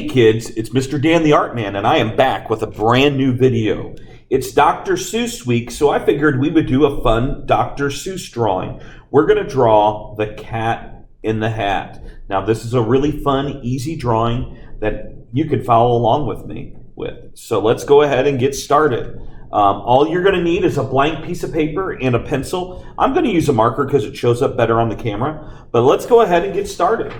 kids, it's Mr. Dan the Art Man, and I am back with a brand new video. It's Dr. Seuss week, so I figured we would do a fun Dr. Seuss drawing. We're going to draw the Cat in the Hat. Now, this is a really fun, easy drawing that you can follow along with me with. So let's go ahead and get started. All you're going to need is a blank piece of paper and a pencil. I'm going to use a marker because it shows up better on the camera, but let's go ahead and get started.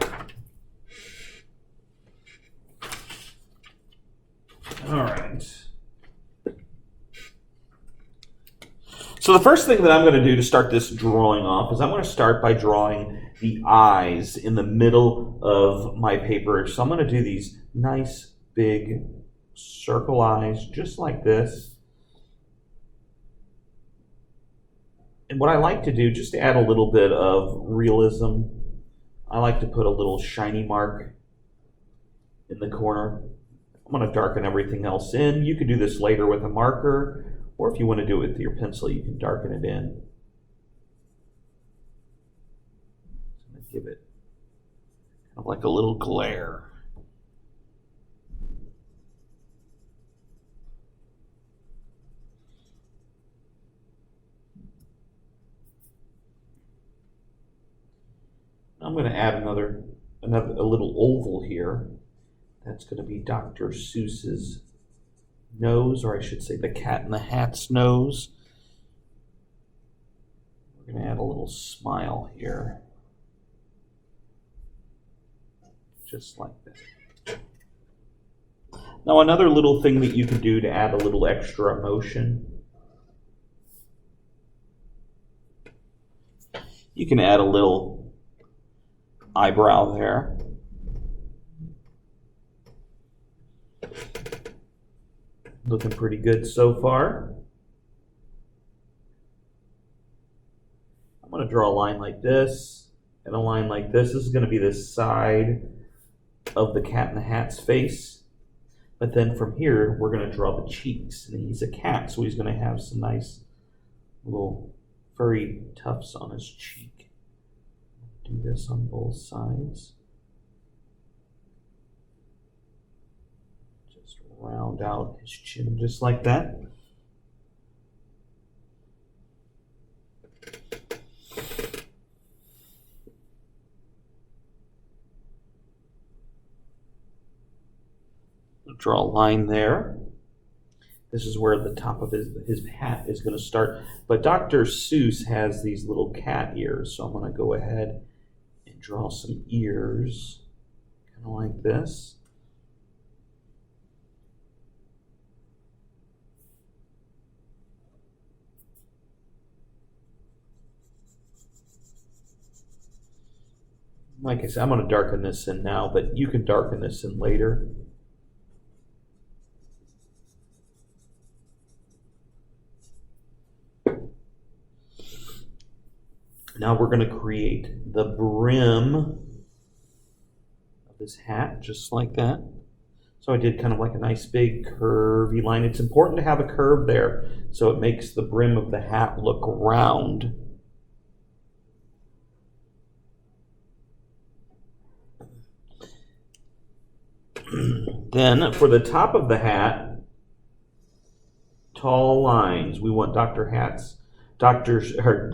All right. So the first thing that I'm going to do to start this drawing off is I'm going to start by drawing the eyes in the middle of my paper. So I'm going to do these nice big circle eyes just like this. And what I like to do, just to add a little bit of realism, I like to put a little shiny mark in the corner. I'm going to darken everything else in. You could do this later with a marker, or if you want to do it with your pencil, you can darken it in. I'm going to give it kind of like a little glare. I'm going to add a little oval here. That's going to be Dr. Seuss's nose, or I should say the Cat in the Hat's nose. We're going to add a little smile here. Just like that. Now another little thing that you can do to add a little extra emotion. You can add a little eyebrow there. Looking pretty good so far. I'm going to draw a line like this and a line like this. This is going to be the side of the Cat in the Hat's face. But then from here, we're going to draw the cheeks. And he's a cat, so he's going to have some nice little furry tufts on his cheek. Do this on both sides. Round out his chin just like that. Draw a line there. This is where the top of his hat is going to start. But Dr. Seuss has these little cat ears, so I'm going to go ahead and draw some ears, kind of like this. Like I said, I'm going to darken this in now, but you can darken this in later. Now we're going to create the brim of his hat, just like that. So I did kind of like a nice big curvy line. It's important to have a curve there so it makes the brim of the hat look round. Then for the top of the hat, tall lines. We want the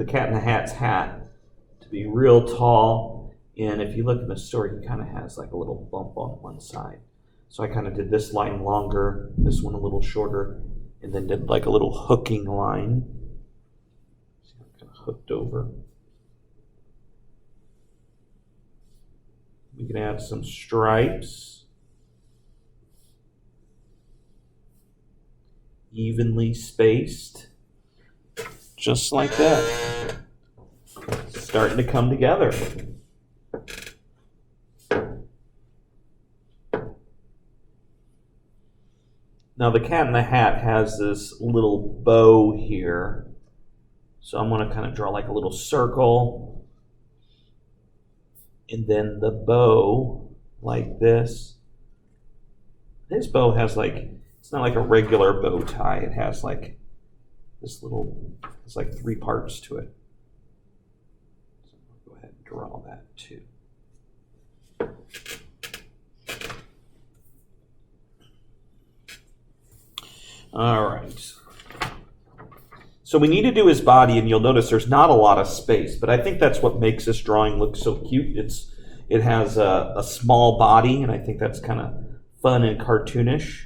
Cat in the Hat's hat to be real tall. And if you look in the story, he kind of has like a little bump on one side. So I kind of did this line longer, this one a little shorter, and then did like a little hooking line. See how it kind of hooked over. We can add some stripes. Evenly spaced, just like that. Starting to come together. Now the Cat in the Hat has this little bow here, so I'm going to kind of draw like a little circle, and then the bow like this. This bow has like, it's not like a regular bow tie. It has like this little, it's like 3 parts to it. So I'll go ahead and draw that too. All right. So we need to do his body, and you'll notice there's not a lot of space, but I think that's what makes this drawing look so cute. It has a small body, and I think that's kind of fun and cartoonish.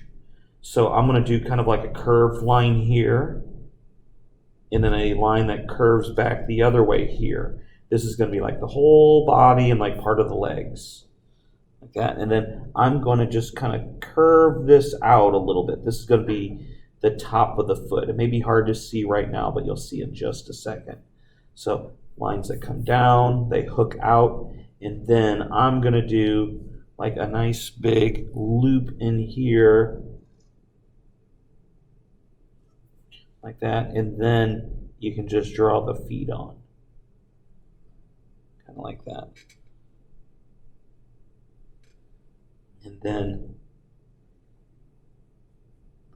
So I'm going to do kind of like a curved line here, and then a line that curves back the other way here. This is going to be like the whole body and like part of the legs, like that. And then I'm going to just kind of curve this out a little bit. This is going to be the top of the foot. It may be hard to see right now, but you'll see in just a second. So lines that come down, they hook out, and then I'm going to do like a nice big loop in here, like that, and then you can just draw the feet on, kind of like that. And then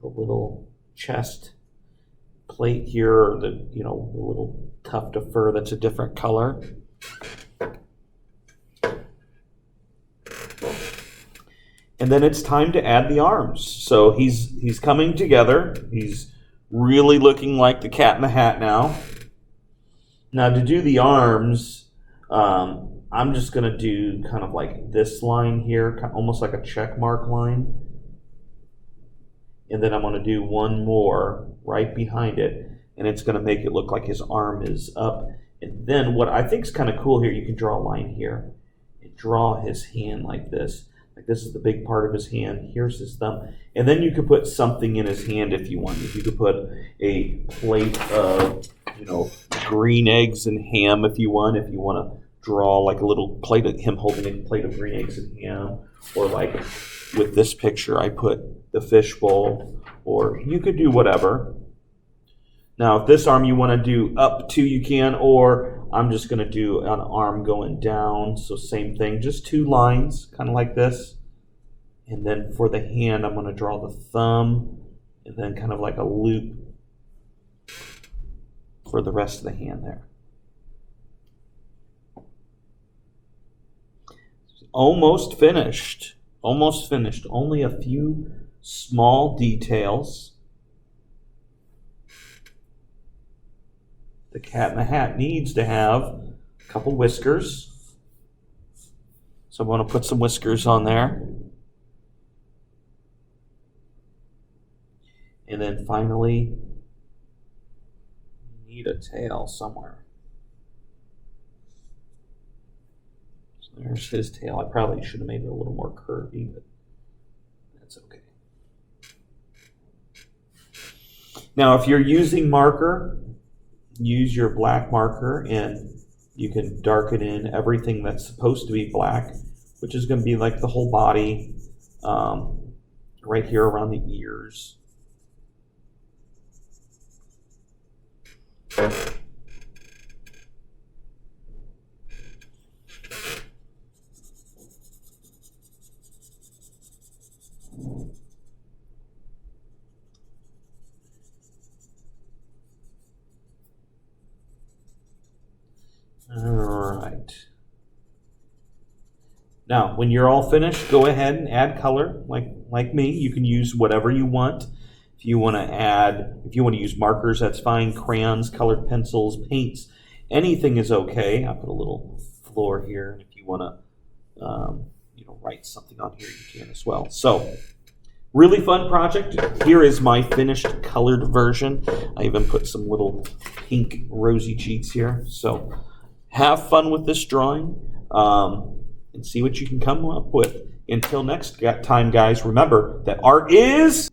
the little chest plate here, or the little tuft of fur that's a different color. And then it's time to add the arms. So he's coming together. He's really looking like the Cat in the Hat now. Now to do the arms, I'm just going to do kind of like this line here, almost like a check mark line. And then I'm going to do one more right behind it, and it's going to make it look like his arm is up. And then what I think is kind of cool here, you can draw a line here and draw his hand like this. Like this is the big part of his hand. Here's his thumb. And then you could put something in his hand if you want. You could put a plate of, green eggs and ham if you want. If you want to draw like a little plate of him holding a plate of green eggs and ham, or like with this picture, I put the fish bowl, or you could do whatever. Now, if this arm you want to do up to, you can, or I'm just going to do an arm going down. So same thing, just two lines, kind of like this. And then for the hand, I'm going to draw the thumb, and then kind of like a loop for the rest of the hand there. Almost finished. Almost finished. Only a few small details. The Cat in the Hat needs to have a couple whiskers. So I'm going to put some whiskers on there. And then finally, you need a tail somewhere. So there's his tail. I probably should have made it a little more curvy, but that's okay. Now, if you're using marker, use your black marker, and you can darken in everything that's supposed to be black, which is going to be like the whole body, right here around the ears. All right. Now, when you're all finished, go ahead and add color. Like me, you can use whatever you want. If you want to use markers, that's fine. Crayons, colored pencils, paints, anything is okay. I put a little floor here. If you want to, write something on here, you can as well. So, really fun project. Here is my finished colored version. I even put some little pink rosy cheeks here. So, have fun with this drawing and see what you can come up with. Until next time, guys, remember that art is